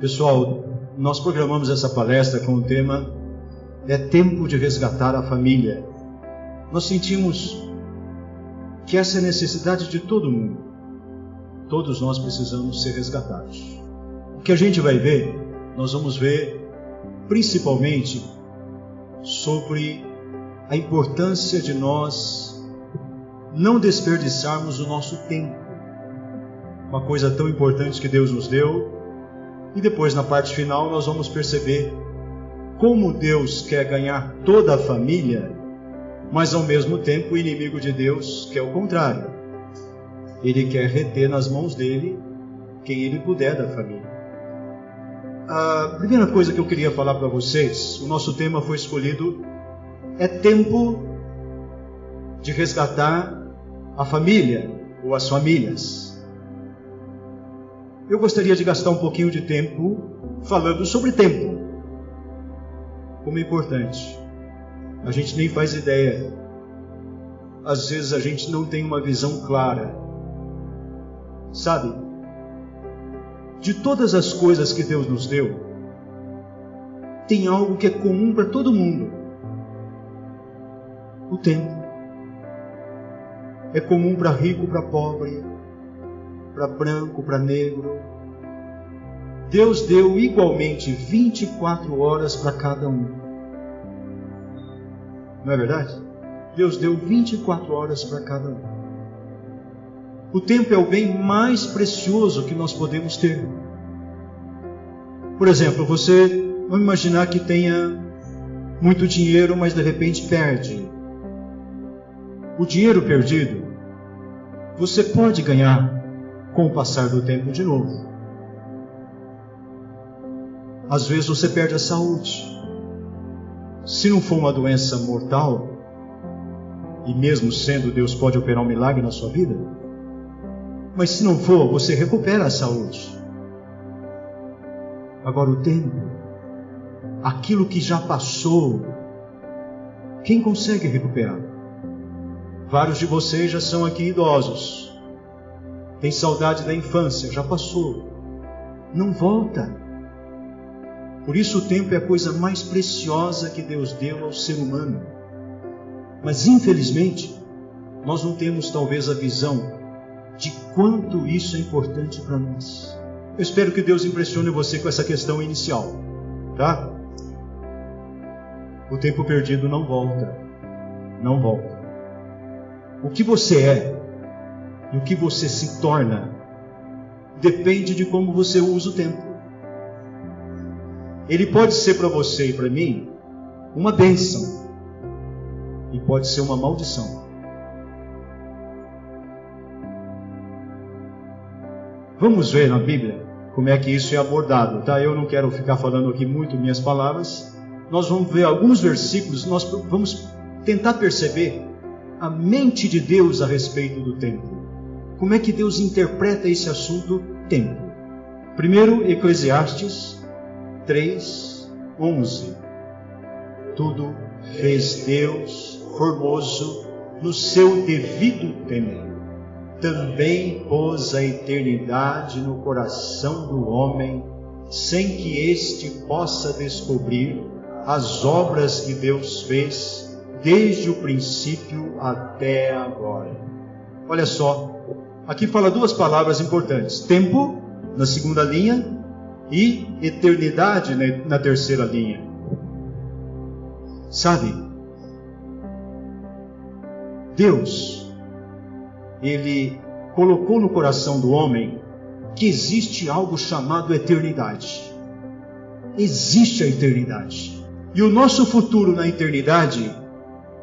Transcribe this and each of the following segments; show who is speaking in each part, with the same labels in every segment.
Speaker 1: Pessoal, nós programamos essa palestra com o tema "É tempo de resgatar a família". Nós sentimos que essa é a necessidade de todo mundo. Todos nós precisamos ser resgatados. O que a gente vai ver, nós vamos ver principalmente sobre a importância de nós não desperdiçarmos o nosso tempo. Uma coisa tão importante que Deus nos deu. E depois, na parte final, nós vamos perceber como Deus quer ganhar toda a família, mas ao mesmo tempo o inimigo de Deus quer o contrário. Ele quer reter nas mãos dele quem ele puder da família. A primeira coisa que eu queria falar para vocês, o nosso tema foi escolhido, é tempo de resgatar a família ou as famílias. Eu gostaria de gastar um pouquinho de tempo falando sobre tempo. Como é importante. A gente nem faz ideia. Às vezes a gente não tem uma visão clara. Sabe? De todas as coisas que Deus nos deu, tem algo que é comum para todo mundo. O tempo. É comum para rico, para pobre, para branco, para negro. Deus deu igualmente 24 horas para cada um. Não é verdade? Deus deu 24 horas para cada um. O tempo é o bem mais precioso que nós podemos ter. Por exemplo, você, vamos imaginar que tenha muito dinheiro, mas de repente perde. O dinheiro perdido, você pode ganhar com o passar do tempo de novo. Às vezes você perde a saúde. Se não for uma doença mortal, e mesmo sendo, Deus pode operar um milagre na sua vida, mas se não for, você recupera a saúde. Agora o tempo, aquilo que já passou, quem consegue recuperar? Vários de vocês já são aqui idosos. Tem saudade da infância, já passou. Não volta. Por isso o tempo é a coisa mais preciosa que Deus deu ao ser humano. Mas infelizmente, nós não temos talvez a visão de quanto isso é importante para nós. Eu espero que Deus impressione você com essa questão inicial, tá? O tempo perdido não volta. Não volta. O que você é e o que você se torna depende de como você usa o tempo. Ele pode ser para você e para mim uma bênção e pode ser uma maldição. Vamos ver na Bíblia como é que isso é abordado, tá? Eu não quero ficar falando aqui muito minhas palavras. Nós vamos ver alguns versículos, nós vamos tentar perceber a mente de Deus a respeito do tempo. Como é que Deus interpreta esse assunto tempo? Primeiro, Eclesiastes 3:11. Tudo fez Deus formoso no seu devido tempo. Também pôs a eternidade no coração do homem, sem que este possa descobrir as obras que Deus fez desde o princípio até agora. Olha só, aqui fala duas palavras importantes: tempo na segunda linha e eternidade na terceira linha. Sabe, Deus, Ele colocou no coração do homem que existe algo chamado eternidade. Existe a eternidade. E o nosso futuro na eternidade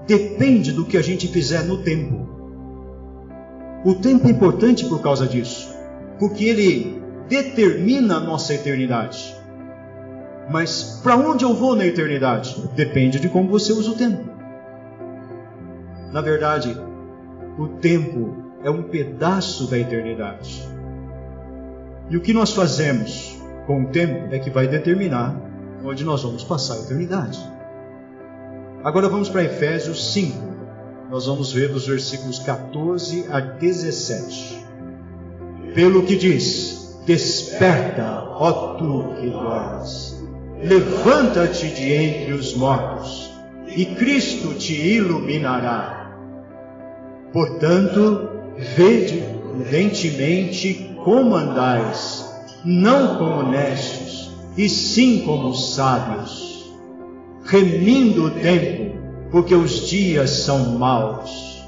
Speaker 1: depende do que a gente fizer no tempo. O tempo é importante por causa disso, porque ele determina a nossa eternidade. Mas para onde eu vou na eternidade? Depende de como você usa o tempo. Na verdade, o tempo é um pedaço da eternidade. E o que nós fazemos com o tempo é que vai determinar onde nós vamos passar a eternidade. Agora vamos para Efésios 5. Nós vamos ver dos versículos 14 a 17. Pelo que diz: desperta, ó tu que dormes, levanta-te de entre os mortos, e Cristo te iluminará. Portanto, vede prudentemente como andais, não como necios, e sim como sábios, remindo o tempo, porque os dias são maus.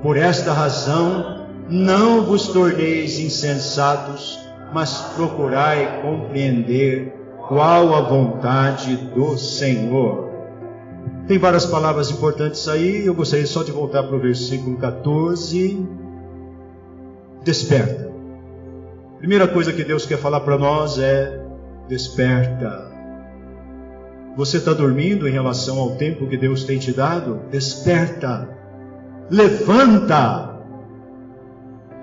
Speaker 1: Por esta razão, não vos torneis insensatos, mas procurai compreender qual a vontade do Senhor. Tem várias palavras importantes aí, eu gostaria só de voltar para o versículo 14. Desperta. Primeira coisa que Deus quer falar para nós é: desperta. Você está dormindo em relação ao tempo que Deus tem te dado? Desperta. Levanta.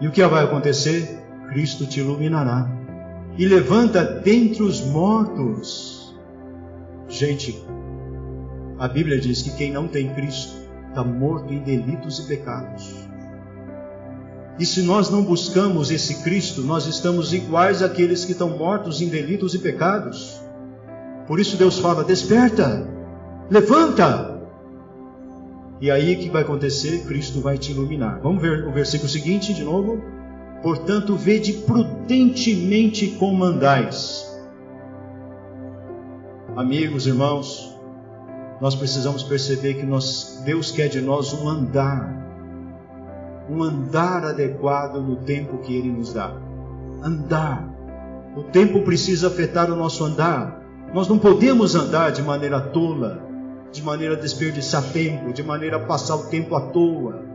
Speaker 1: E o que vai acontecer? Cristo te iluminará. E levanta dentre os mortos. Gente, a Bíblia diz que quem não tem Cristo está morto em delitos e pecados. E se nós não buscamos esse Cristo, nós estamos iguais àqueles que estão mortos em delitos e pecados. Por isso Deus fala: desperta, levanta. E aí o que vai acontecer? Cristo vai te iluminar. Vamos ver o versículo seguinte de novo. Portanto, vede prudentemente como andais. Amigos, irmãos, nós precisamos perceber que Deus quer de nós um andar adequado no tempo que Ele nos dá. Andar. O tempo precisa afetar o nosso andar. Nós não podemos andar de maneira tola, de maneira a desperdiçar tempo, de maneira a passar o tempo à toa.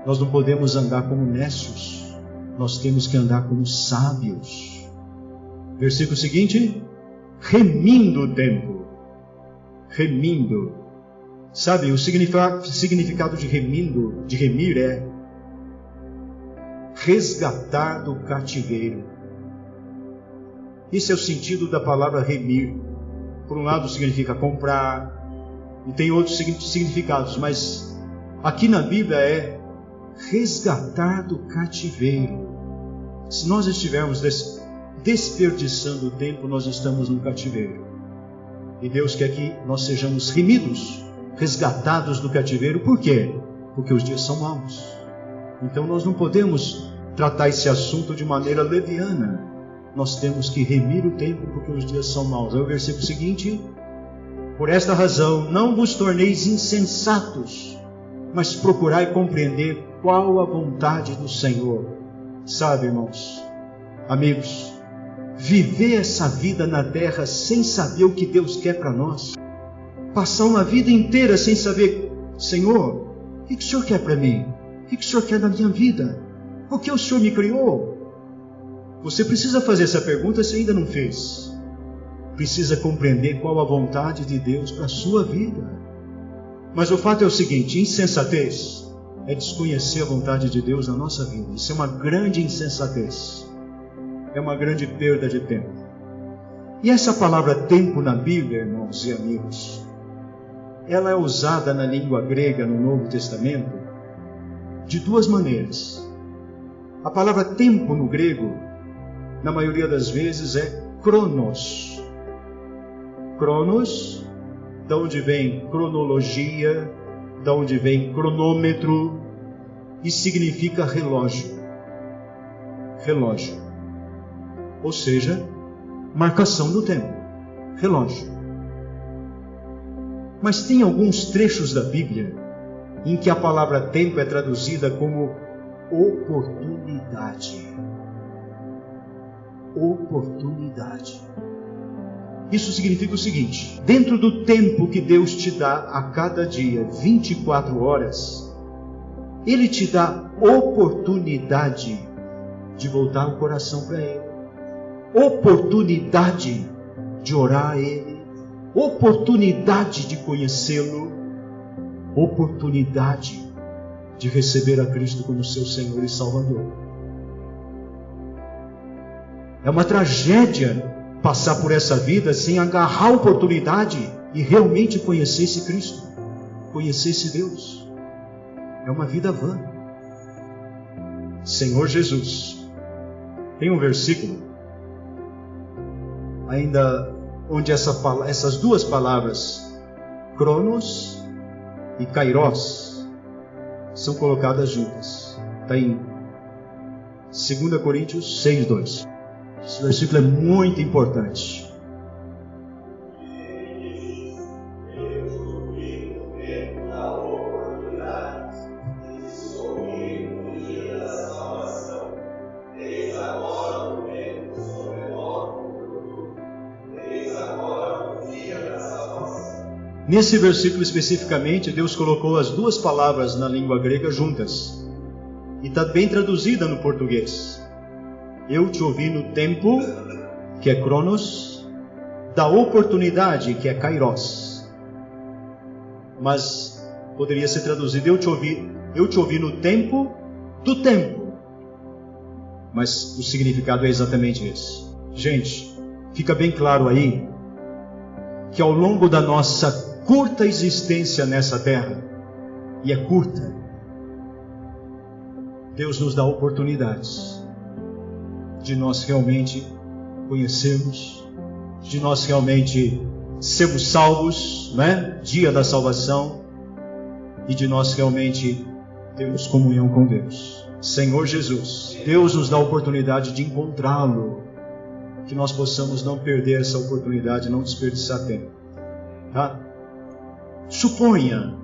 Speaker 1: Nós não podemos andar como necios, nós temos que andar como sábios. Versículo seguinte: remindo o tempo. Remindo. Sabe, o significado de remir é resgatar do cativeiro. Esse é o sentido da palavra remir. Por um lado significa comprar, e tem outros significados, mas aqui na Bíblia é resgatar do cativeiro. Se nós estivermos desperdiçando o tempo, nós estamos no cativeiro. E Deus quer que nós sejamos remidos, resgatados do cativeiro. Por quê? Porque os dias são maus. Então nós não podemos tratar esse assunto de maneira leviana. Nós temos que remir o tempo, porque os dias são maus. Aí o versículo seguinte: por esta razão não vos torneis insensatos, mas procurai compreender qual a vontade do Senhor. Sabe, irmãos, amigos, viver essa vida na terra sem saber o que Deus quer para nós, passar uma vida inteira sem saber: Senhor, o que o Senhor quer para mim? O que o Senhor quer da minha vida? Por que o Senhor me criou? Você precisa fazer essa pergunta se ainda não fez. Precisa compreender qual a vontade de Deus para a sua vida. Mas o fato é o seguinte: insensatez é desconhecer a vontade de Deus na nossa vida. Isso é uma grande insensatez. É uma grande perda de tempo. E essa palavra tempo na Bíblia, irmãos e amigos, ela é usada na língua grega no Novo Testamento de duas maneiras. A palavra tempo no grego, na maioria das vezes, é cronos. Cronos, da onde vem cronologia, da onde vem cronômetro, e significa relógio. Relógio. Ou seja, marcação do tempo. Relógio. Mas tem alguns trechos da Bíblia em que a palavra tempo é traduzida como oportunidade. Oportunidade. Isso significa o seguinte: dentro do tempo que Deus te dá a cada dia, 24 horas, Ele te dá oportunidade de voltar o coração para Ele, oportunidade de orar a Ele, oportunidade de conhecê-lo, oportunidade de receber a Cristo como seu Senhor e Salvador. É uma tragédia passar por essa vida sem agarrar a oportunidade e realmente conhecer esse Cristo, conhecer esse Deus. É uma vida vã. Senhor Jesus. Tem um versículo ainda onde essas duas palavras, Cronos e Kairos, são colocadas juntas. Está em 2 Coríntios 6:2. Esse versículo é muito importante. Nesse versículo especificamente, Deus colocou as duas palavras na língua grega juntas. E está bem traduzida no português. Eu te ouvi no tempo, que é Cronos, da oportunidade, que é Kairos. Mas poderia ser traduzido, eu te ouvi no tempo do tempo. Mas o significado é exatamente esse. Gente, fica bem claro aí, que ao longo da nossa curta existência nessa terra, e é curta, Deus nos dá oportunidades de nós realmente conhecermos, de nós realmente sermos salvos, né? Dia da salvação, e de nós realmente termos comunhão com Deus. Senhor Jesus, Deus nos dá a oportunidade de encontrá-lo, que nós possamos não perder essa oportunidade, não desperdiçar tempo, tá? Suponha,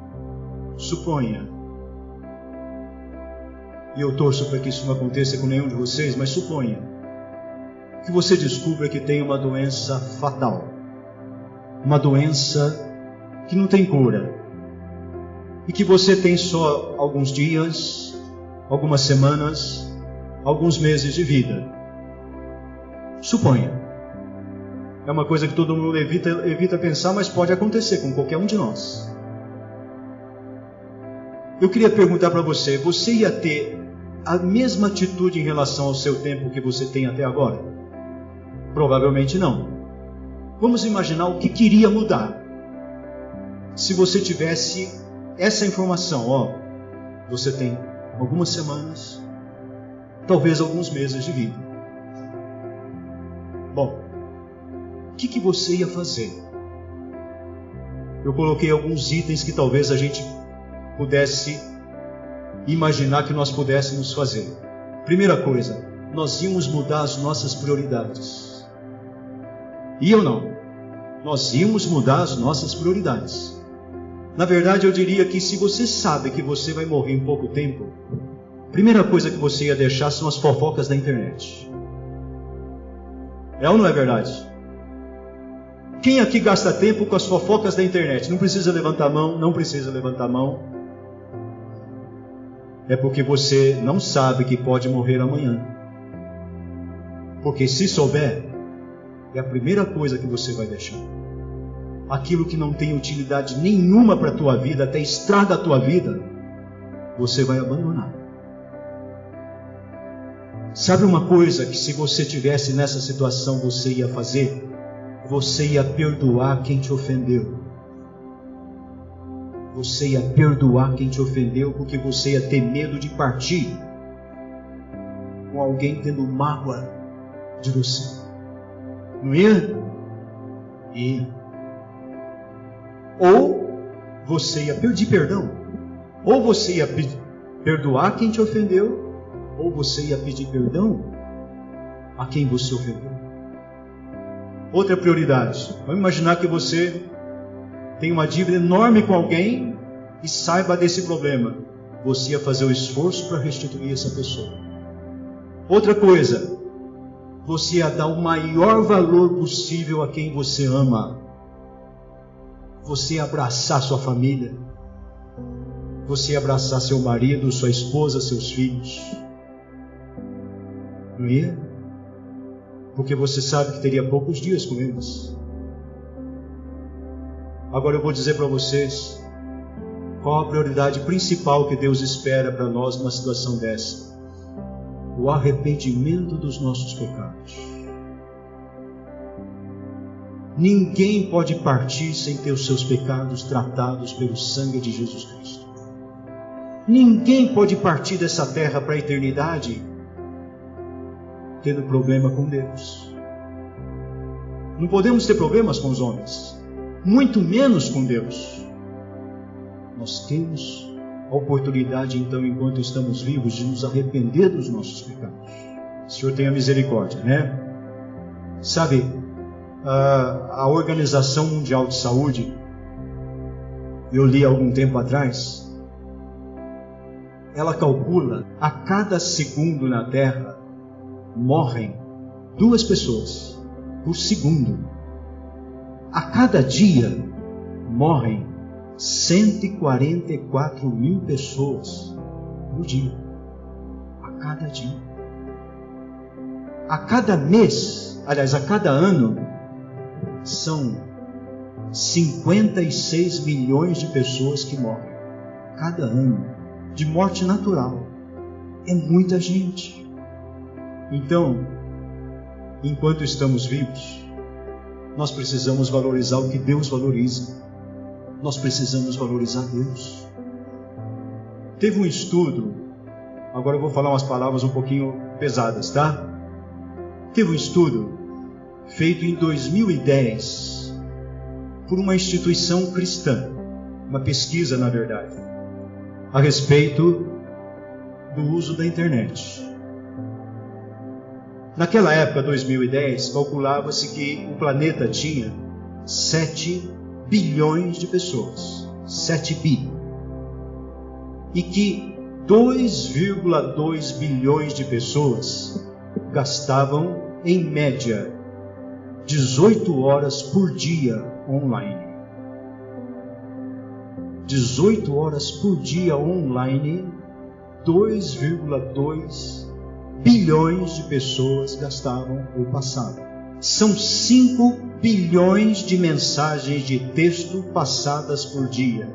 Speaker 1: e eu torço para que isso não aconteça com nenhum de vocês, mas suponha que você descubra que tem uma doença fatal, uma doença que não tem cura, e que você tem só alguns dias, algumas semanas, alguns meses de vida. Suponha. É uma coisa que todo mundo evita pensar, mas pode acontecer com qualquer um de nós. Eu queria perguntar para você, você ia ter a mesma atitude em relação ao seu tempo que você tem até agora? Provavelmente não. Vamos imaginar o que queria mudar. Se você tivesse essa informação, você tem algumas semanas, talvez alguns meses de vida. Bom, o que você ia fazer? Eu coloquei alguns itens que talvez a gente pudesse imaginar que nós pudéssemos fazer. Primeira coisa, nós íamos mudar as nossas prioridades. E ou não? Nós íamos mudar as nossas prioridades. Na verdade, eu diria que se você sabe que você vai morrer em pouco tempo, a primeira coisa que você ia deixar são as fofocas da internet. É ou não é verdade? Quem aqui gasta tempo com as fofocas da internet? Não precisa levantar a mão, não precisa levantar a mão. É porque você não sabe que pode morrer amanhã. Porque se souber, é a primeira coisa que você vai deixar. Aquilo que não tem utilidade nenhuma para a tua vida, até estraga a tua vida, você vai abandonar. Sabe uma coisa que se você tivesse nessa situação você ia fazer? Você ia perdoar quem te ofendeu. Você ia perdoar quem te ofendeu, porque você ia ter medo de partir com alguém tendo mágoa de você. Não ia? Ia. Ou você ia pedir perdão. Ou você ia perdoar quem te ofendeu, ou você ia pedir perdão a quem você ofendeu. Outra prioridade. Vamos imaginar que você tem uma dívida enorme com alguém e saiba desse problema. Você ia fazer o esforço para restituir essa pessoa. Outra coisa. Você ia dar o maior valor possível a quem você ama. Você ia abraçar sua família. Você ia abraçar seu marido, sua esposa, seus filhos. Não ia? Porque você sabe que teria poucos dias com eles. Agora eu vou dizer para vocês qual a prioridade principal que Deus espera para nós numa situação dessa: o arrependimento dos nossos pecados. Ninguém pode partir sem ter os seus pecados tratados pelo sangue de Jesus Cristo. Ninguém pode partir dessa terra para a eternidade tendo problema com Deus. Não podemos ter problemas com os homens, muito menos com Deus. Nós temos a oportunidade, então, enquanto estamos vivos, de nos arrepender dos nossos pecados. O Senhor tenha misericórdia, né? Sabe, a Organização Mundial de Saúde, eu li há algum tempo atrás, ela calcula, a cada segundo na Terra, morrem 2 pessoas por segundo. A cada dia, morrem 144 mil pessoas por dia. A cada dia. A cada mês, aliás, a cada ano, são 56 milhões de pessoas que morrem. Cada ano. De morte natural. É muita gente. Então, enquanto estamos vivos, nós precisamos valorizar o que Deus valoriza. Nós precisamos valorizar Deus. Teve um estudo, agora eu vou falar umas palavras um pouquinho pesadas, tá? Teve um estudo feito em 2010 por uma instituição cristã, uma pesquisa, na verdade, a respeito do uso da internet. Naquela época, 2010, calculava-se que o planeta tinha 7 bilhões de pessoas. 7 bi. E que 2,2 bilhões de pessoas gastavam, em média, 18 horas por dia online. 18 horas por dia online, 2,2 bilhões de pessoas gastavam ou passavam. São 5 bilhões de mensagens de texto passadas por dia.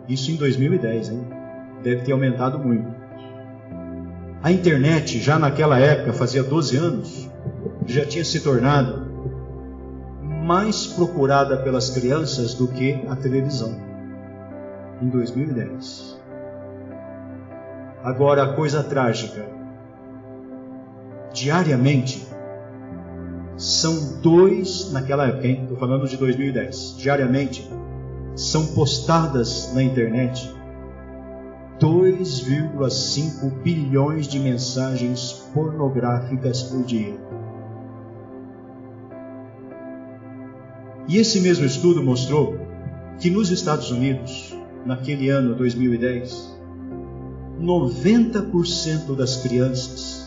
Speaker 1: Isso em 2010, hein? Deve ter aumentado muito. A internet, já naquela época, fazia 12 anos, já tinha se tornado mais procurada pelas crianças do que a televisão. Em 2010. Agora, a coisa trágica. Diariamente, são 2, naquela época, hein? Estou falando de 2010. Diariamente, são postadas na internet 2,5 bilhões de mensagens pornográficas por dia. E esse mesmo estudo mostrou que nos Estados Unidos, naquele ano 2010, 90% das crianças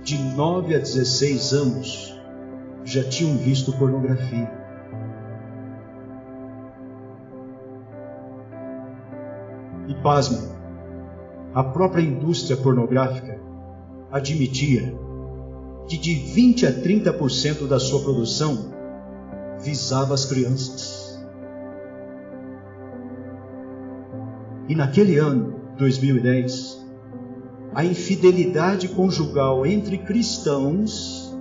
Speaker 1: de 9 a 16 anos já tinham visto pornografia. E pasmem, a própria indústria pornográfica admitia que de 20 a 30% da sua produção visava as crianças. E naquele ano, 2010, a infidelidade conjugal entre cristãos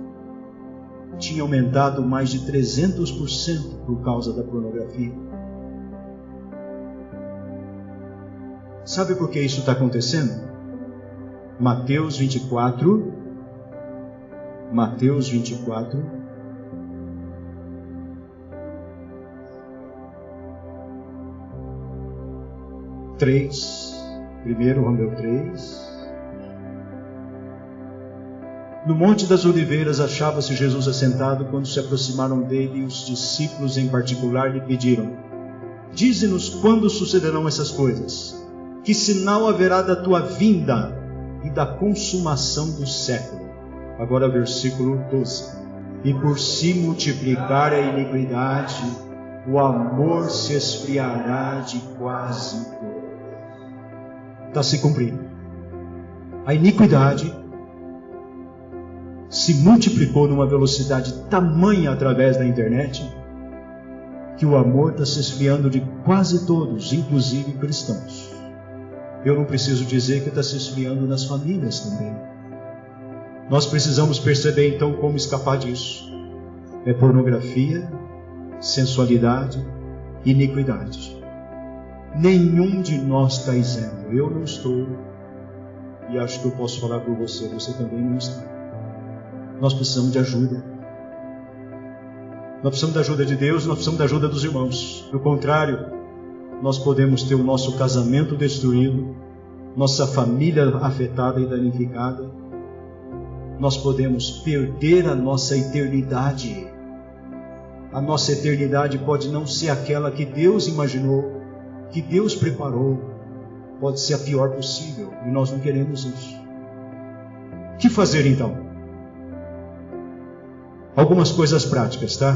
Speaker 1: tinha aumentado mais de 300% por causa da pornografia. Sabe por que isso está acontecendo? Mateus 24, 3, primeiro vamos ler o 3. No Monte das Oliveiras achava-se Jesus assentado quando se aproximaram dele e os discípulos em particular lhe pediram: dize-nos quando sucederão essas coisas, que sinal haverá da tua vinda e da consumação do século. Agora versículo 12. E por se multiplicar a iniquidade, o amor se esfriará de quase todos. Está se cumprindo. A iniquidade se multiplicou numa velocidade tamanha através da internet, que o amor está se esfriando de quase todos, inclusive cristãos. Eu não preciso dizer que está se esfriando nas famílias também. Nós precisamos perceber então como escapar disso. é pornografia, sensualidade, iniquidade. Nenhum de nós está isento. Eu não estou. E acho que eu posso falar por você. Você também não está. Nós precisamos de ajuda. Nós precisamos da ajuda de Deus. Nós precisamos da ajuda dos irmãos. Do contrário, nós podemos ter o nosso casamento destruído, nossa família afetada e danificada. Nós podemos perder a nossa eternidade. A nossa eternidade pode não ser aquela que Deus imaginou, que Deus preparou. Pode ser a pior possível, e nós não queremos isso. O que fazer então? Algumas coisas práticas, tá?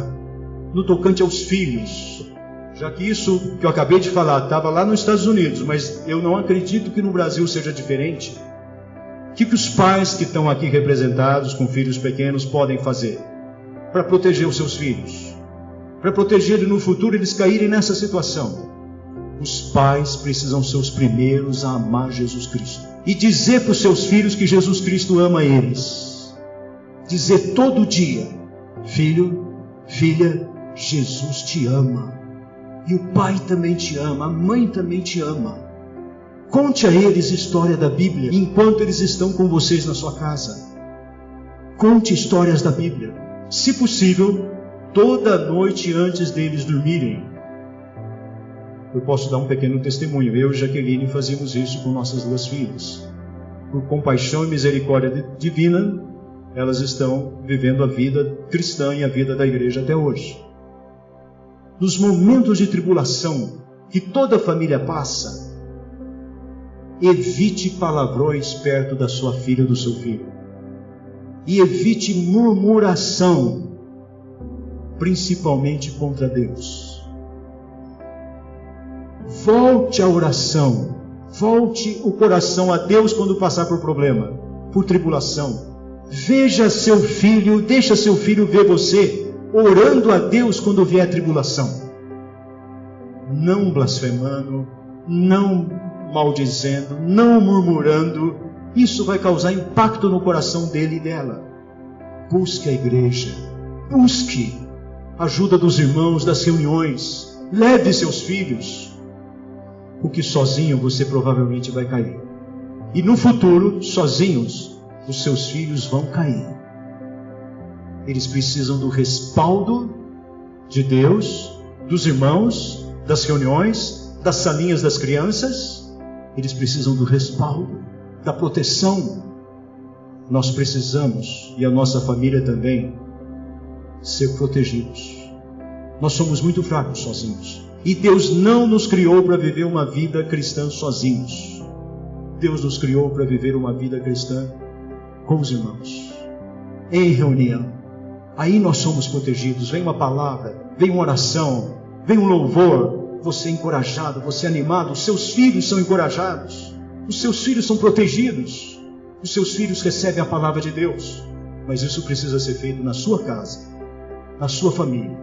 Speaker 1: No tocante aos filhos, já que isso que eu acabei de falar estava lá nos Estados Unidos, mas eu não acredito que no Brasil seja diferente. O que os pais que estão aqui representados com filhos pequenos podem fazer para proteger os seus filhos? Para proteger no futuro eles caírem nessa situação. Os pais precisam ser os primeiros a amar Jesus Cristo. E dizer para os seus filhos que Jesus Cristo ama eles. Dizer todo dia: filho, filha, Jesus te ama. E o pai também te ama, a mãe também te ama. Conte a eles a história da Bíblia enquanto eles estão com vocês na sua casa. Conte histórias da Bíblia. Se possível, toda noite antes deles dormirem. Eu posso dar um pequeno testemunho. Eu e Jaqueline fazíamos isso com nossas duas filhas. Por compaixão e misericórdia divina, elas estão vivendo a vida cristã e a vida da igreja até hoje. Nos momentos de tribulação que toda família passa, evite palavrões perto da sua filha ou do seu filho. E evite murmuração, principalmente contra Deus. Volte à oração. Volte o coração a Deus quando passar por problema, por tribulação. Veja seu filho, deixa seu filho ver você orando a Deus quando vier a tribulação. Não blasfemando, não maldizendo, não murmurando. Isso vai causar impacto no coração dele e dela. Busque a igreja. Busque a ajuda dos irmãos, das reuniões. Leve seus filhos. Porque sozinho você provavelmente vai cair. E no futuro, sozinhos, os seus filhos vão cair. Eles precisam do respaldo de Deus, dos irmãos, das reuniões, das salinhas das crianças. Eles precisam do respaldo, da proteção. Nós precisamos, e a nossa família também, ser protegidos. Nós somos muito fracos sozinhos. E Deus não nos criou para viver uma vida cristã sozinhos. Deus nos criou para viver uma vida cristã com os irmãos, em reunião. Aí nós somos protegidos. Vem uma palavra, vem uma oração, vem um louvor. Você é encorajado, você é animado. Os seus filhos são encorajados. Os seus filhos são protegidos. Os seus filhos recebem a palavra de Deus. Mas isso precisa ser feito na sua casa, na sua família.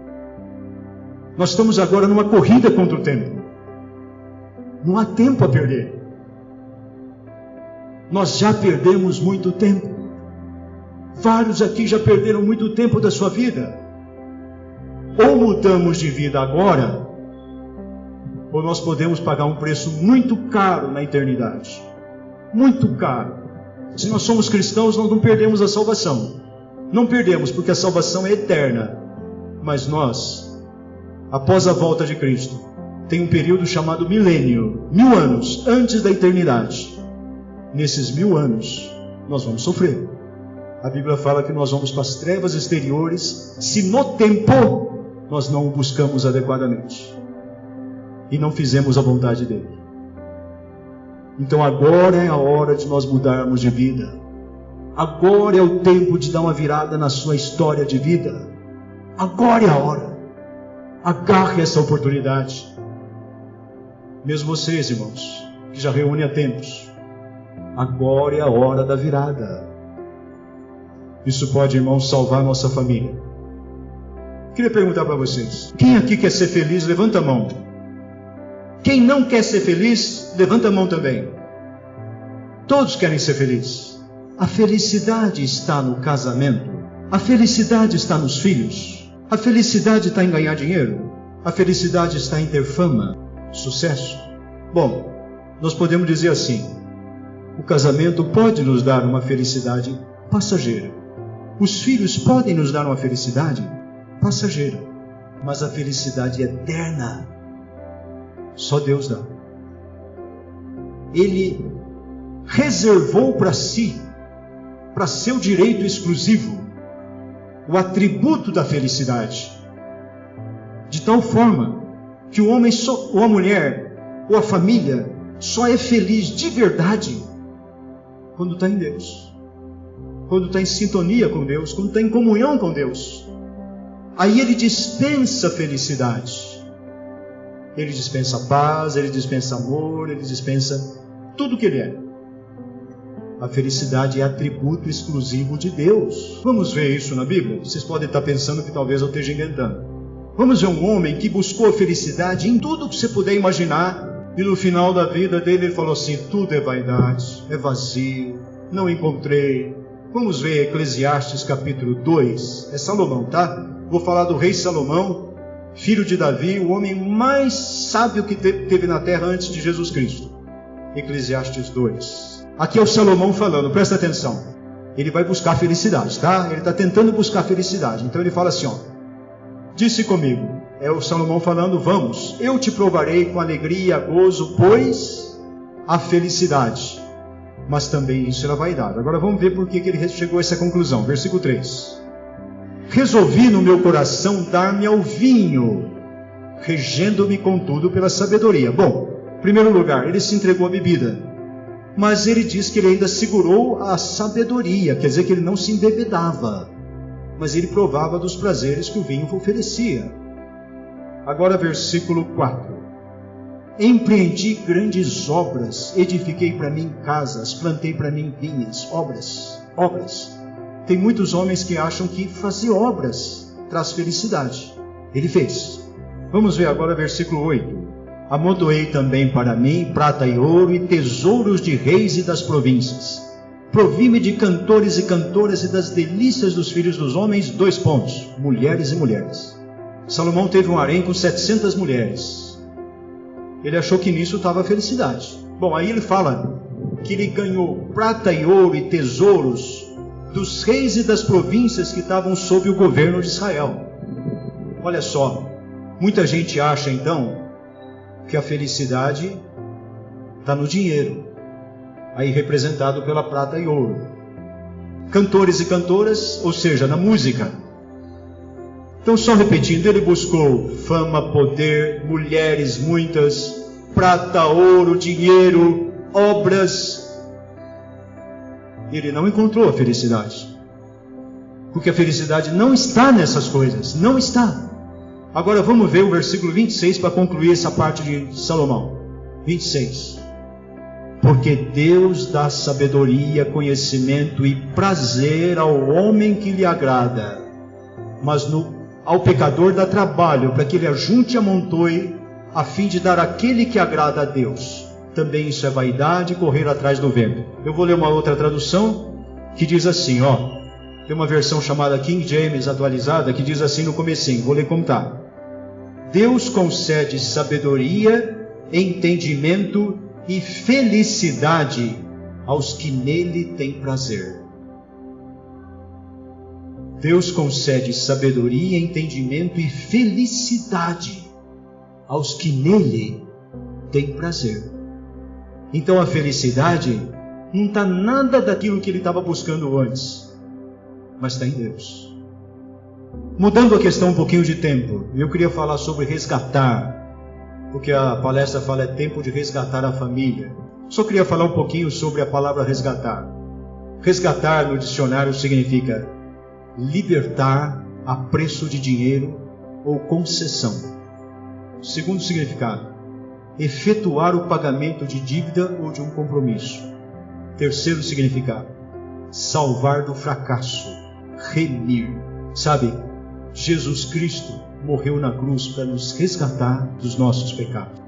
Speaker 1: Nós estamos agora numa corrida contra o tempo. Não há tempo a perder. Nós já perdemos muito tempo. Vários aqui já perderam muito tempo da sua vida. Ou mudamos de vida agora, ou nós podemos pagar um preço muito caro na eternidade. Muito caro. Se nós somos cristãos, nós não perdemos a salvação. Não perdemos, porque a salvação é eterna. Mas nós, após a volta de Cristo, tem um período chamado milênio, 1000 anos antes da eternidade. Nesses 1000 anos, nós vamos sofrer. A Bíblia fala que nós vamos para as trevas exteriores, se no tempo nós não o buscamos adequadamente e não fizemos a vontade dele. Então agora é a hora de nós mudarmos de vida. Agora é o tempo de dar uma virada na sua história de vida. Agora é a hora. Agarre essa oportunidade. Mesmo vocês, irmãos, que já reúnem há tempos, agora é a hora da virada. Isso pode, irmãos, salvar nossa família. Queria perguntar para vocês: quem aqui quer ser feliz? Levanta a mão. Quem não quer ser feliz, levanta a mão também. Todos querem ser felizes. A felicidade está no casamento. A felicidade está nos filhos. A felicidade está em ganhar dinheiro? A felicidade está em ter fama, sucesso? Bom, nós podemos dizer assim: o casamento pode nos dar uma felicidade passageira. Os filhos podem nos dar uma felicidade passageira. Mas a felicidade eterna, só Deus dá. Ele reservou para si, para seu direito exclusivo, o atributo da felicidade, de tal forma que o homem, ou a mulher, ou a família, só é feliz de verdade quando está em Deus, quando está em sintonia com Deus, quando está em comunhão com Deus. Aí ele dispensa felicidade, ele dispensa paz, ele dispensa amor, ele dispensa tudo o que ele é. A felicidade é atributo exclusivo de Deus. Vamos ver isso na Bíblia? Vocês podem estar pensando que talvez eu esteja inventando. Vamos ver um homem que buscou a felicidade em tudo que você puder imaginar, e no final da vida dele ele falou assim: tudo é vaidade, é vazio, não encontrei. Vamos ver Eclesiastes capítulo 2, é Salomão, tá? Vou falar do rei Salomão, filho de Davi, o homem mais sábio que teve na terra antes de Jesus Cristo. Eclesiastes 2. Aqui é o Salomão falando, presta atenção. Ele vai buscar felicidade, tá? Ele está tentando buscar felicidade. Então ele fala assim, ó: disse comigo, é o Salomão falando: vamos, eu te provarei com alegria, gozo, pois a felicidade. Mas também isso era vaidade. Agora vamos ver por que ele chegou a essa conclusão. Versículo 3. Resolvi no meu coração dar-me ao vinho, regendo-me contudo pela sabedoria. Bom, em primeiro lugar, ele se entregou à bebida, mas ele diz que ele ainda segurou a sabedoria, quer dizer que ele não se embebedava, mas ele provava dos prazeres que o vinho oferecia. Agora versículo 4. Empreendi grandes obras, edifiquei para mim casas, plantei para mim vinhas, obras. Tem muitos homens que acham que fazer obras traz felicidade. Ele fez. Vamos ver agora versículo 8. Amontoei também para mim prata e ouro e tesouros de reis e das províncias. Provi-me de cantores e cantoras e das delícias dos filhos dos homens. 2 pontos. Mulheres e mulheres. Salomão teve um harém com 700 mulheres. Ele achou que nisso estava a felicidade. Bom, aí ele fala que ele ganhou prata e ouro e tesouros dos reis e das províncias que estavam sob o governo de Israel. Olha só, muita gente acha então que a felicidade está no dinheiro, aí representado pela prata e ouro. Cantores e cantoras, ou seja, na música. Então, só repetindo, ele buscou fama, poder, mulheres muitas, prata, ouro, dinheiro, obras. Ele não encontrou a felicidade, porque a felicidade não está nessas coisas, não está. Agora vamos ver o versículo 26 para concluir essa parte de Salomão. 26. Porque Deus dá sabedoria, conhecimento e prazer ao homem que lhe agrada, mas ao pecador dá trabalho para que ele ajunte e amontoe, a fim de dar àquele que agrada a Deus. Também isso é vaidade, correr atrás do vento. Eu vou ler uma outra tradução que diz assim, ó. Tem uma versão chamada King James atualizada que diz assim no comecinho, vou ler como está. Deus concede sabedoria, entendimento e felicidade aos que nele têm prazer. Deus concede sabedoria, entendimento e felicidade aos que nele têm prazer. Então a felicidade não está nada daquilo que ele estava buscando antes, mas está em Deus. Mudando a questão um pouquinho de tempo, eu queria falar sobre resgatar, porque a palestra fala é tempo de resgatar a família. Só queria falar um pouquinho sobre a palavra resgatar. Resgatar no dicionário significa libertar a preço de dinheiro ou concessão. Segundo significado, efetuar o pagamento de dívida ou de um compromisso. Terceiro significado, salvar do fracasso, remir. Sabe, Jesus Cristo morreu na cruz para nos resgatar dos nossos pecados.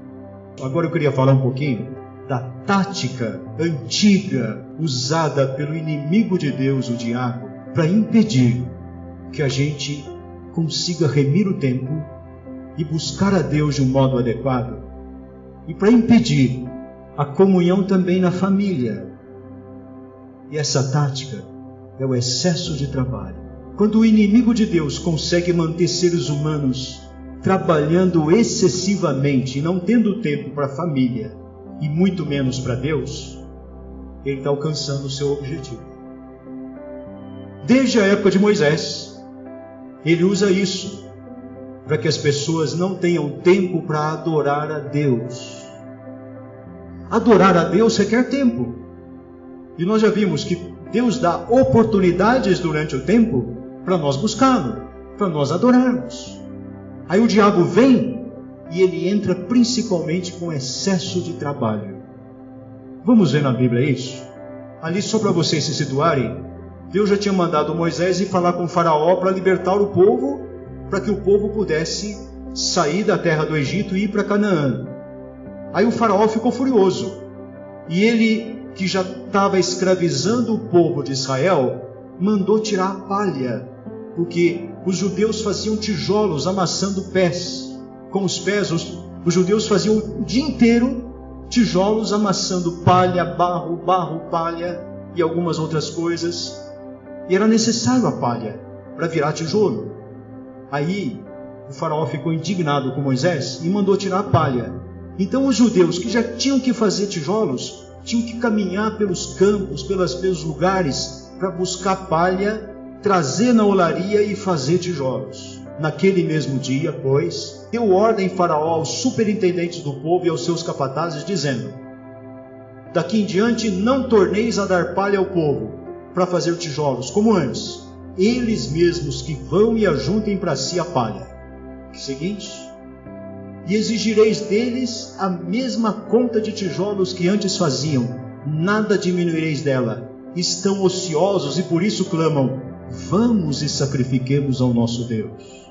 Speaker 1: Agora eu queria falar um pouquinho da tática antiga usada pelo inimigo de Deus, o diabo, para impedir que a gente consiga remir o tempo e buscar a Deus de um modo adequado, e para impedir a comunhão também na família. E essa tática é o excesso de trabalho. Quando o inimigo de Deus consegue manter seres humanos trabalhando excessivamente e não tendo tempo para a família, e muito menos para Deus, ele está alcançando o seu objetivo. Desde a época de Moisés, ele usa isso para que as pessoas não tenham tempo para adorar a Deus. Adorar a Deus requer tempo. E nós já vimos que Deus dá oportunidades durante o tempo para nós buscá-lo, para nós adorarmos. Aí o diabo vem e ele entra principalmente com excesso de trabalho. Vamos ver na Bíblia isso? Ali, só para vocês se situarem, Deus já tinha mandado Moisés ir falar com o faraó para libertar o povo, para que o povo pudesse sair da terra do Egito e ir para Canaã. Aí o faraó ficou furioso. E ele, que já estava escravizando o povo de Israel, mandou tirar a palha, porque os judeus faziam tijolos amassando pés. Com os pés, os judeus faziam o dia inteiro tijolos amassando palha, barro, palha e algumas outras coisas. E era necessário a palha para virar tijolo. Aí o faraó ficou indignado com Moisés e mandou tirar a palha. Então os judeus, que já tinham que fazer tijolos, tinham que caminhar pelos campos, pelos lugares, para buscar palha, trazer na olaria e fazer tijolos. Naquele mesmo dia, pois, deu ordem Faraó aos superintendentes do povo e aos seus capatazes, dizendo: daqui em diante não torneis a dar palha ao povo, para fazer tijolos, como antes. Eles mesmos que vão e ajuntem para si a palha. Seguinte: e exigireis deles a mesma conta de tijolos que antes faziam, nada diminuireis dela. Estão ociosos e por isso clamam: vamos e sacrifiquemos ao nosso Deus.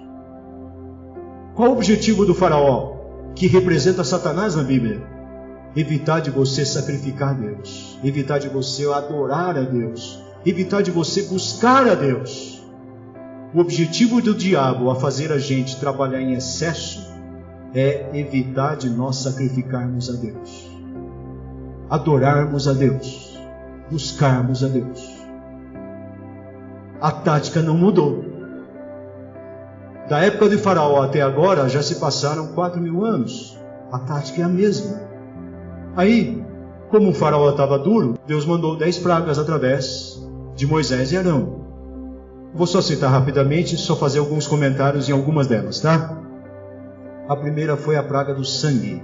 Speaker 1: Qual o objetivo do faraó, que representa Satanás na Bíblia? Evitar de você sacrificar a Deus, evitar de você adorar a Deus, evitar de você buscar a Deus. O objetivo do diabo a fazer a gente trabalhar em excesso é evitar de nós sacrificarmos a Deus, adorarmos a Deus, buscarmos a Deus. A tática não mudou. Da época de Faraó até agora já se passaram 4.000 anos. A tática é a mesma. Aí, como o Faraó estava duro, Deus mandou 10 pragas através de Moisés e Arão. Vou só citar rapidamente, só fazer alguns comentários em algumas delas, tá? A primeira foi a praga do sangue.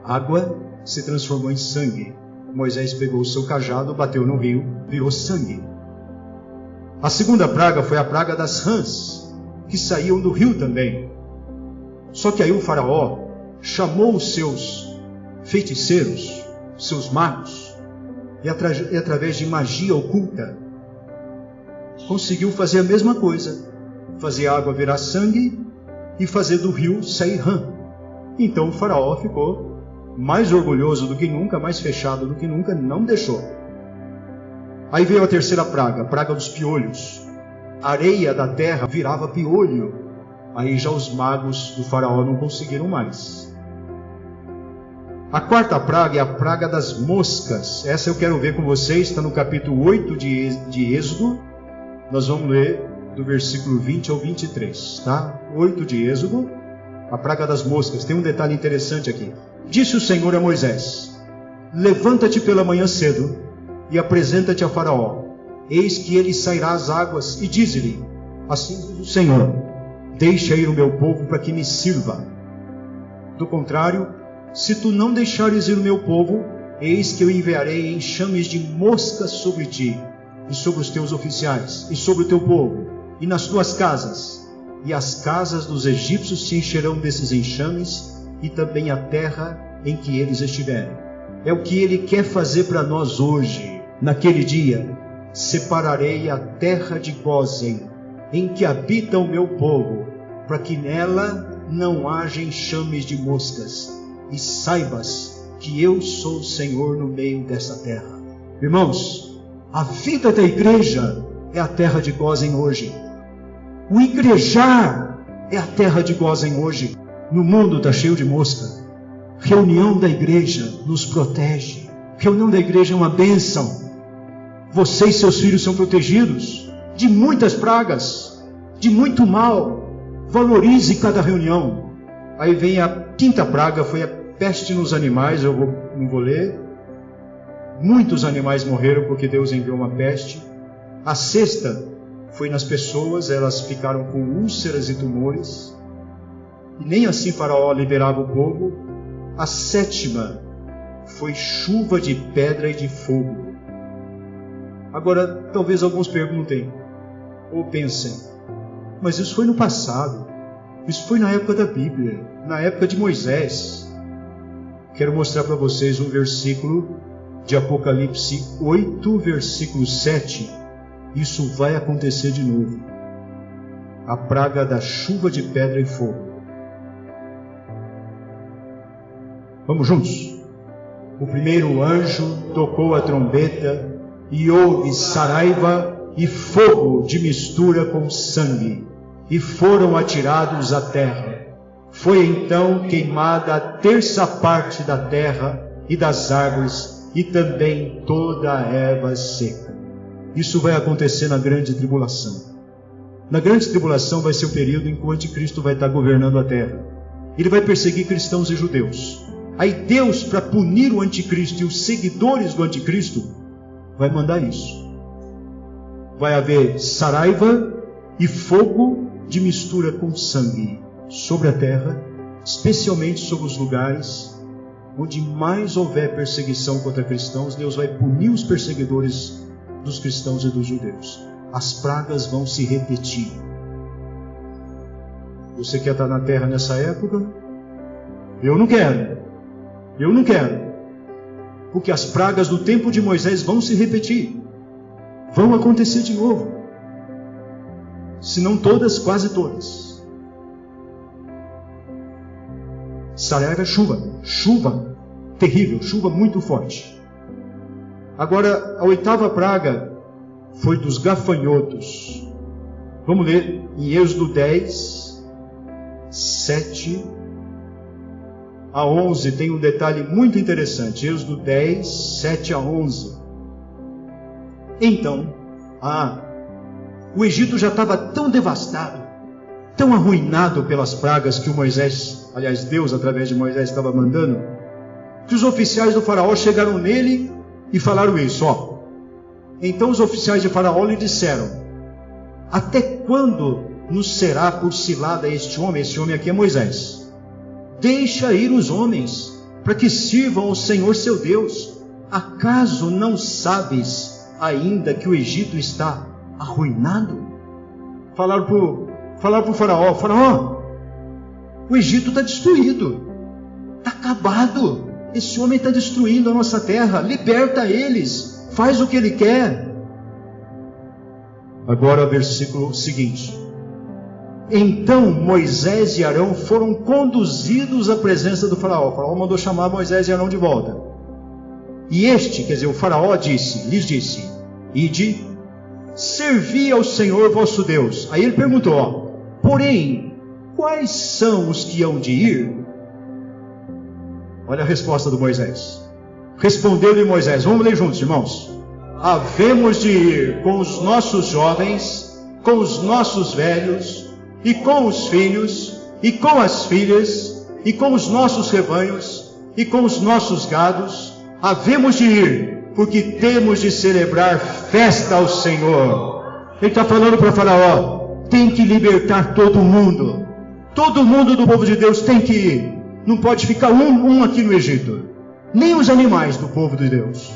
Speaker 1: Água se transformou em sangue. Moisés pegou o seu cajado, bateu no rio, virou sangue. A segunda praga foi a praga das rãs, que saíam do rio também. Só que aí o faraó chamou os seus feiticeiros, seus magos, e através de magia oculta, conseguiu fazer a mesma coisa, fazer a água virar sangue e fazer do rio sair rã. Então o faraó ficou mais orgulhoso do que nunca, mais fechado do que nunca, não deixou. Aí veio a terceira praga, a praga dos piolhos. A areia da terra virava piolho. Aí já os magos do faraó não conseguiram mais. A quarta praga é a praga das moscas. Essa eu quero ver com vocês, está no capítulo 8 de Êxodo. Nós vamos ler do versículo 20 ao 23, tá? 8 de Êxodo, a praga das moscas. Tem um detalhe interessante aqui. Disse o Senhor a Moisés: levanta-te pela manhã cedo e apresenta-te a Faraó. Eis que ele sairá às águas, e diz-lhe: assim diz o Senhor, deixa ir o meu povo para que me sirva. Do contrário, se tu não deixares ir o meu povo, eis que eu enviarei enxames de moscas sobre ti, e sobre os teus oficiais, e sobre o teu povo, e nas tuas casas, e as casas dos egípcios se encherão desses enxames, e também a terra em que eles estiverem. É o que ele quer fazer para nós hoje. Naquele dia, separarei a terra de Gósen, em que habita o meu povo, para que nela não haja enxames de moscas, e saibas que eu sou o Senhor no meio dessa terra. Irmãos, a vida da igreja é a terra de Gósen hoje. O igrejar é a terra de Gósen hoje. No mundo está cheio de mosca. Reunião da igreja nos protege. Reunião da igreja é uma bênção. Você e seus filhos são protegidos de muitas pragas, de muito mal. Valorize cada reunião. Aí vem a quinta praga, foi a peste nos animais. Não vou ler. Muitos animais morreram porque Deus enviou uma peste. A sexta foi nas pessoas, elas ficaram com úlceras e tumores. E nem assim Faraó liberava o povo. A sétima foi chuva de pedra e de fogo. Agora, talvez alguns perguntem, ou pensem, mas isso foi no passado. Isso foi na época da Bíblia, na época de Moisés. Quero mostrar para vocês um versículo de Apocalipse 8, versículo 7. Isso vai acontecer de novo. A praga da chuva de pedra e fogo. Vamos juntos? O primeiro anjo tocou a trombeta e houve saraiva e fogo de mistura com sangue, e foram atirados à terra. Foi então queimada a terça parte da terra e das árvores, e também toda a erva seca. Isso vai acontecer na grande tribulação. Na grande tribulação vai ser o período em que o anticristo vai estar governando a terra. Ele vai perseguir cristãos e judeus. Aí Deus, para punir o anticristo e os seguidores do anticristo, vai mandar isso. Vai haver saraiva e fogo de mistura com sangue sobre a terra, especialmente sobre os lugares onde mais houver perseguição contra cristãos. Deus vai punir os perseguidores dos cristãos e dos judeus. As pragas vão se repetir. Você quer estar na terra nessa época? Eu não quero. Eu não quero. Porque as pragas do tempo de Moisés vão se repetir. Vão acontecer de novo. Se não todas, quase todas. Saraiva, chuva terrível, chuva muito forte. Agora, a oitava praga foi dos gafanhotos. Vamos ler em Êxodo 10, 7 a 11. Tem um detalhe muito interessante. Êxodo 10, 7 a 11. Então, o Egito já estava tão devastado, tão arruinado pelas pragas que Deus através de Moisés estava mandando, que os oficiais do faraó chegaram nele e falaram isso, Então os oficiais de faraó lhe disseram: até quando nos será por cilada este homem? Este homem aqui é Moisés. Deixa ir os homens, para que sirvam ao Senhor seu Deus. Acaso não sabes ainda que o Egito está arruinado? Falaram para o faraó: faraó, o Egito está destruído, está acabado. Esse homem está destruindo a nossa terra. Liberta eles, faz o que ele quer. Agora o versículo seguinte: então Moisés e Arão foram conduzidos à presença do faraó. O faraó mandou chamar Moisés e Arão de volta. E o faraó lhes disse: ide, servi ao Senhor vosso Deus. Aí ele perguntou: porém, quais são os que hão de ir? Olha a resposta do Moisés. Respondeu-lhe Moisés, vamos ler juntos, irmãos. Havemos de ir com os nossos jovens, com os nossos velhos, e com os filhos, e com as filhas, e com os nossos rebanhos, e com os nossos gados. Havemos de ir, porque temos de celebrar festa ao Senhor. Ele está falando para Faraó: tem que libertar todo mundo. Todo mundo do povo de Deus tem que ir. Não pode ficar um aqui no Egito. Nem os animais do povo de Deus.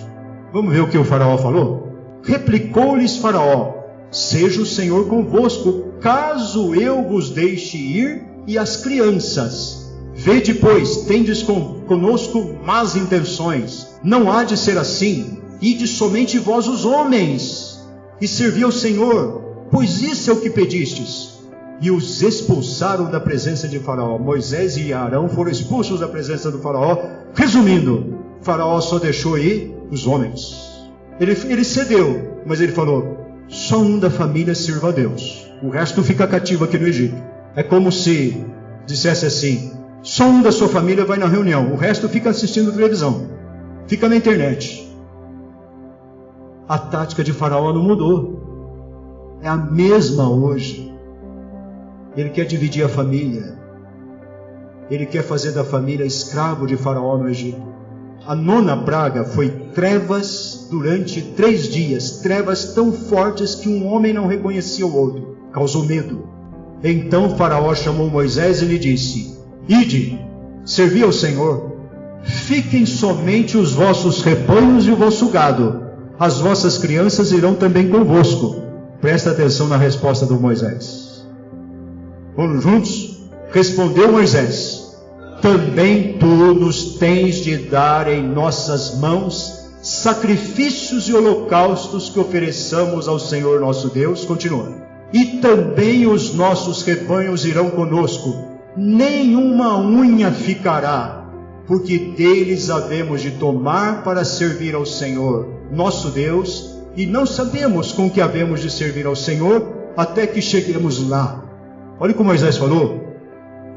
Speaker 1: Vamos ver o que o faraó falou? Replicou-lhes Faraó: seja o Senhor convosco, caso eu vos deixe ir, e as crianças. Vede, pois, tendes conosco más intenções. Não há de ser assim. Ide somente vós os homens, e servi ao Senhor, pois isso é o que pedistes. E os expulsaram da presença de Faraó. Moisés e Arão foram expulsos da presença do Faraó. Resumindo, Faraó só deixou ir os homens. Ele cedeu, mas ele falou: só um da família sirva a Deus. O resto fica cativo aqui no Egito. É como se dissesse assim: só um da sua família vai na reunião, o resto fica assistindo televisão, fica na internet. A tática de Faraó não mudou. É a mesma hoje. Ele quer dividir a família. Ele quer fazer da família escravo de Faraó no Egito. A 9ª praga foi trevas durante 3 dias. Trevas tão fortes que um homem não reconhecia o outro. Causou medo. Então Faraó chamou Moisés e lhe disse: ide, servi ao Senhor. Fiquem somente os vossos rebanhos e o vosso gado. As vossas crianças irão também convosco. Presta atenção na resposta do Moisés. Vamos juntos? Respondeu Moisés: também tu nos tens de dar em nossas mãos sacrifícios e holocaustos que ofereçamos ao Senhor nosso Deus. Continua. E também os nossos rebanhos irão conosco. Nenhuma unha ficará, porque deles havemos de tomar para servir ao Senhor nosso Deus, e não sabemos com que havemos de servir ao Senhor até que cheguemos lá. Olha o que Moisés falou.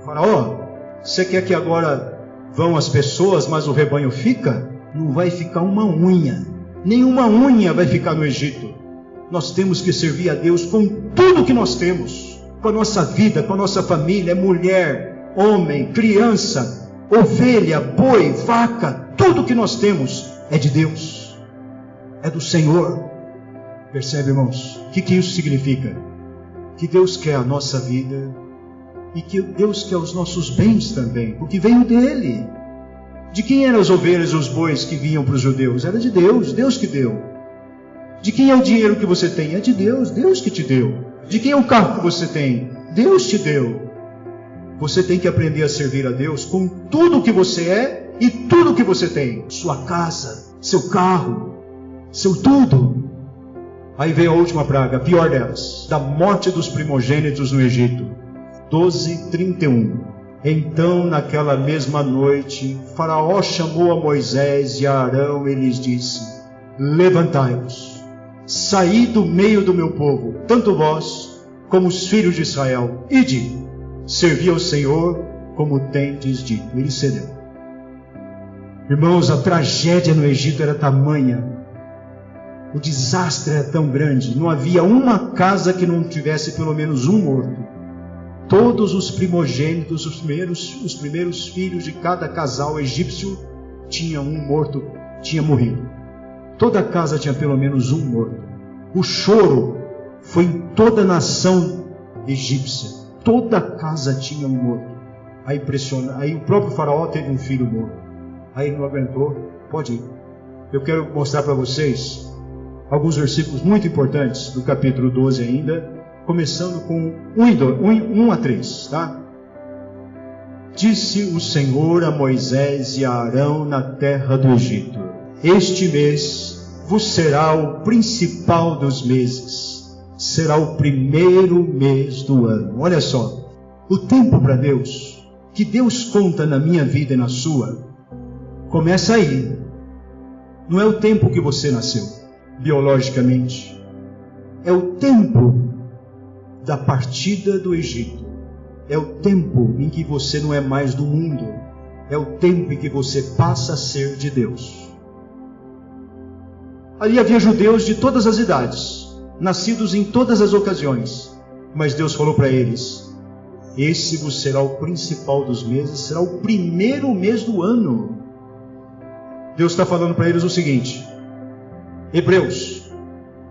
Speaker 1: Faraó, você quer que agora vão as pessoas, mas o rebanho fica? Não vai ficar uma unha. Nenhuma unha vai ficar no Egito. Nós temos que servir a Deus com tudo que nós temos. Com a nossa vida, com a nossa família, mulher, homem, criança, ovelha, boi, vaca. Tudo que nós temos é de Deus. É do Senhor. Percebe, irmãos? O que isso significa? Que Deus quer a nossa vida e que Deus quer os nossos bens também, porque veio dele. De quem eram as ovelhas e os bois que vinham para os judeus? Era de Deus, Deus que deu. De quem é o dinheiro que você tem? É de Deus, Deus que te deu. De quem é o carro que você tem? Deus te deu. Você tem que aprender a servir a Deus com tudo que você é e tudo que você tem. Sua casa, seu carro, seu tudo. Aí veio a última praga, a pior delas, da morte dos primogênitos no Egito. 12:31. Então, naquela mesma noite, Faraó chamou a Moisés e a Arão e lhes disse: levantai-vos, saí do meio do meu povo, tanto vós como os filhos de Israel, ide, servi ao Senhor como tendes dito. Ele cedeu. Irmãos, a tragédia no Egito era tamanha, o desastre era tão grande, não havia uma casa que não tivesse pelo menos um morto. Todos os primogênitos, os primeiros filhos de cada casal egípcio tinham um morto, tinha morrido. Toda casa tinha pelo menos um morto. O choro foi em toda a nação egípcia. Toda casa tinha um morto. Aí o próprio Faraó teve um filho morto. Aí ele não aguentou. Pode ir. Eu quero mostrar para vocês alguns versículos muito importantes do capítulo 12 ainda, começando com 1 a 3, tá? Disse o Senhor a Moisés e a Arão na terra do Egito: este mês vos será o principal dos meses, será o primeiro mês do ano. Olha só, o tempo para Deus, que Deus conta na minha vida e na sua, começa aí. Não é o tempo que você nasceu, biologicamente. É o tempo da partida do Egito. É o tempo em que você não é mais do mundo. É o tempo em que você passa a ser de Deus. Ali havia judeus de todas as idades, nascidos em todas as ocasiões. Mas Deus falou para eles: esse vos será o principal dos meses, será o primeiro mês do ano. Deus está falando para eles o seguinte: hebreus,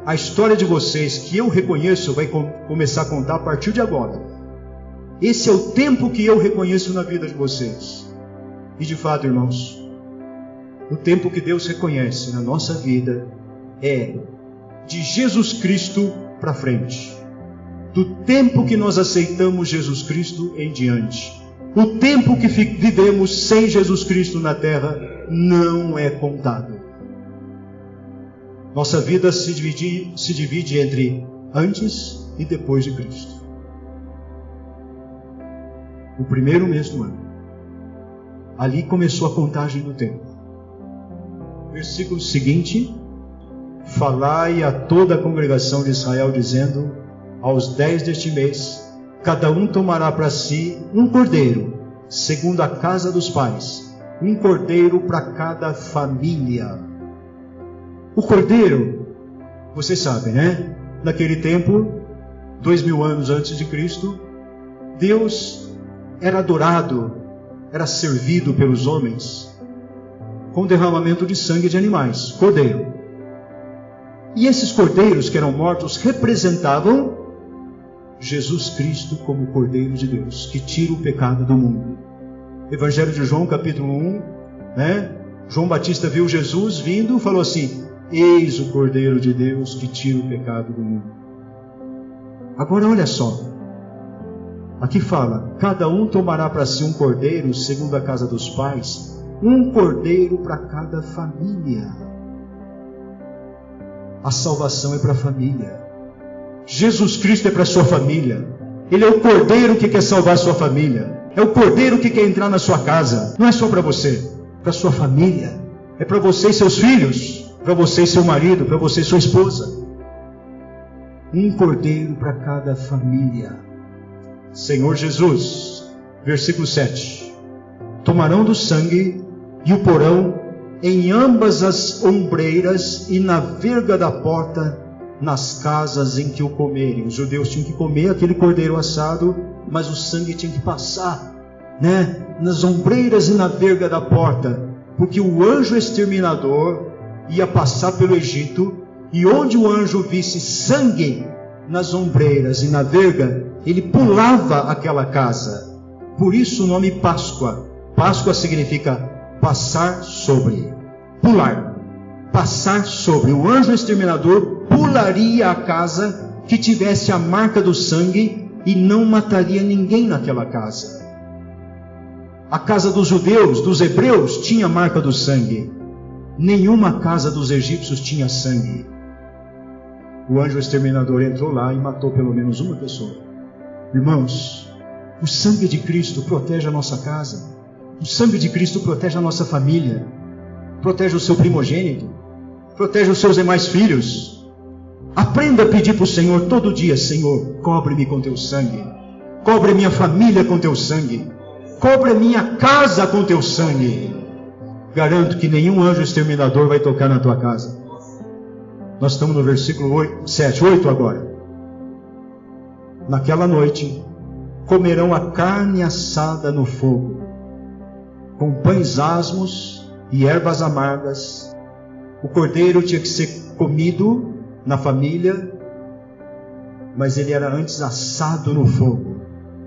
Speaker 1: a história de vocês que eu reconheço vai começar a contar a partir de agora. Esse é o tempo que eu reconheço na vida de vocês. E de fato, irmãos, o tempo que Deus reconhece na nossa vida é de Jesus Cristo para frente. Do tempo que nós aceitamos Jesus Cristo em diante. O tempo que vivemos sem Jesus Cristo na terra não é contado. Nossa vida se divide entre antes e depois de Cristo. O primeiro mês do ano. Ali começou a contagem do tempo. Versículo seguinte: falai a toda a congregação de Israel, dizendo: aos 10 deste mês, cada um tomará para si um cordeiro, segundo a casa dos pais, um cordeiro para cada família. O cordeiro, vocês sabem, né? Naquele tempo, 2000 anos antes de Cristo, Deus era adorado, era servido pelos homens com derramamento de sangue de animais, cordeiro. E esses cordeiros que eram mortos representavam Jesus Cristo como Cordeiro de Deus, que tira o pecado do mundo. Evangelho de João, capítulo 1, né? João Batista viu Jesus vindo e falou assim: eis o Cordeiro de Deus que tira o pecado do mundo. Agora olha só, aqui fala, cada um tomará para si um cordeiro, segundo a casa dos pais, um cordeiro para cada família. A salvação é para a família. Jesus Cristo é para a sua família. Ele é o cordeiro que quer salvar a sua família. É o cordeiro que quer entrar na sua casa. Não é só para você, para a sua família. É para você e seus filhos, para você e seu marido, para você e sua esposa. Um cordeiro para cada família. Senhor Jesus, versículo 7. Tomarão do sangue e o porão em ambas as ombreiras e na verga da porta, nas casas em que o comerem. Os judeus tinham que comer aquele cordeiro assado, mas o sangue tinha que passar, né? Nas ombreiras e na verga da porta, porque o anjo exterminador ia passar pelo Egito, e onde o anjo visse sangue nas ombreiras e na verga, ele pulava aquela casa. Por isso o nome Páscoa. Páscoa significa passar sobre, pular, passar sobre. O anjo exterminador pularia a casa que tivesse a marca do sangue e não mataria ninguém naquela casa. A casa dos judeus, dos hebreus, tinha a marca do sangue. Nenhuma casa dos egípcios tinha sangue. O anjo exterminador entrou lá e matou pelo menos uma pessoa. Irmãos, o sangue de Cristo protege a nossa casa. O sangue de Cristo protege a nossa família. Protege o seu primogênito. Protege os seus demais filhos. Aprenda a pedir para o Senhor todo dia: Senhor, cobre-me com teu sangue. Cobre minha família com teu sangue. Cobre minha casa com teu sangue. Garanto que nenhum anjo exterminador vai tocar na tua casa. Nós estamos no versículo 8 agora. Naquela noite, comerão a carne assada no fogo, com pães asmos e ervas amargas. O cordeiro tinha que ser comido na família, mas ele era antes assado no fogo.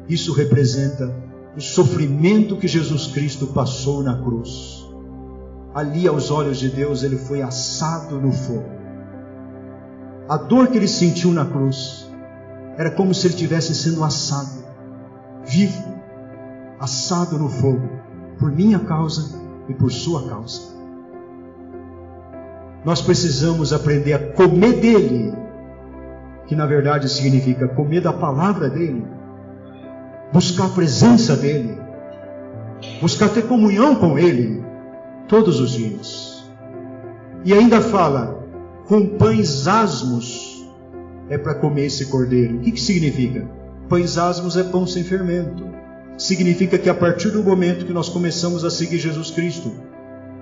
Speaker 1: Isso representa o sofrimento que Jesus Cristo passou na cruz. Ali, aos olhos de Deus, ele foi assado no fogo. A dor que ele sentiu na cruz era como se ele estivesse sendo assado, vivo, assado no fogo, por minha causa e por sua causa. Nós precisamos aprender a comer dele, que na verdade significa comer da palavra dele, buscar a presença dele, buscar ter comunhão com ele todos os dias. E ainda fala, com pães asmos é para comer esse cordeiro. O que significa? Pães asmos é pão sem fermento. Significa que a partir do momento que nós começamos a seguir Jesus Cristo,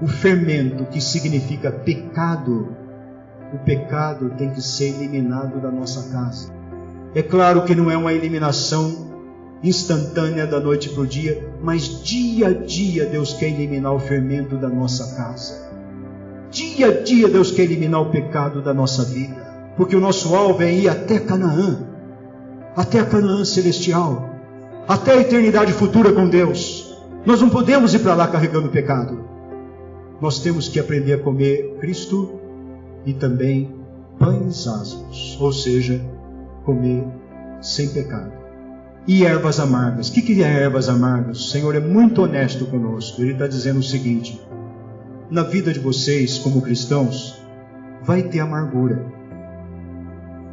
Speaker 1: o fermento, que significa pecado, o pecado tem que ser eliminado da nossa casa. É claro que não é uma eliminação instantânea da noite para o dia, mas dia a dia Deus quer eliminar o fermento da nossa casa. Dia a dia Deus quer eliminar o pecado da nossa vida, porque o nosso alvo é ir até Canaã, até a Canaã celestial, até a eternidade futura com Deus. Nós não podemos ir para lá carregando o pecado. Nós temos que aprender a comer Cristo e também pães asmos, ou seja, comer sem pecado. E ervas amargas. O que é ervas amargas? O Senhor é muito honesto conosco. Ele está dizendo o seguinte: na vida de vocês como cristãos, vai ter amargura,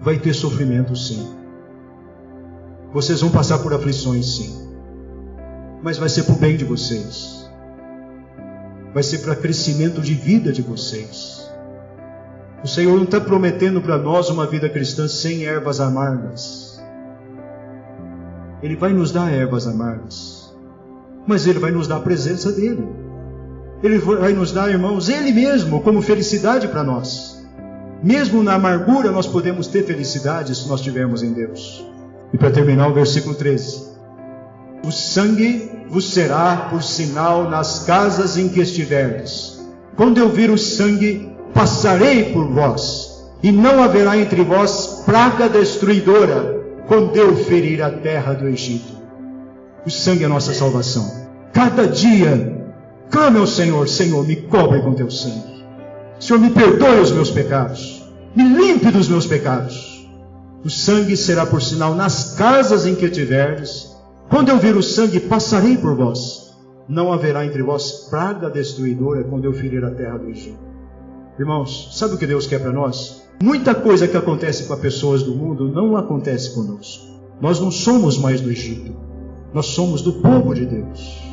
Speaker 1: vai ter sofrimento sim, vocês vão passar por aflições sim, mas vai ser para o bem de vocês, vai ser para crescimento de vida de vocês. O Senhor não está prometendo para nós uma vida cristã sem ervas amargas. Ele vai nos dar ervas amargas, mas Ele vai nos dar a presença dEle. Ele vai nos dar, irmãos, Ele mesmo como felicidade para nós. Mesmo na amargura nós podemos ter felicidade se nós estivermos em Deus. E para terminar o versículo 13. O sangue vos será por sinal nas casas em que estiverdes. Quando eu vir o sangue, passarei por vós, e não haverá entre vós praga destruidora, quando eu ferir a terra do Egito. O sangue é a nossa salvação. Cada dia, clame ao Senhor: Senhor, me cobre com teu sangue. Senhor, me perdoe os meus pecados. Me limpe dos meus pecados. O sangue será por sinal nas casas em que tiverdes. Quando eu vir o sangue, passarei por vós. Não haverá entre vós praga destruidora, quando eu ferir a terra do Egito. Irmãos, sabe o que Deus quer para nós? Muita coisa que acontece com as pessoas do mundo não acontece conosco. Nós não somos mais do Egito. Nós somos do povo de Deus.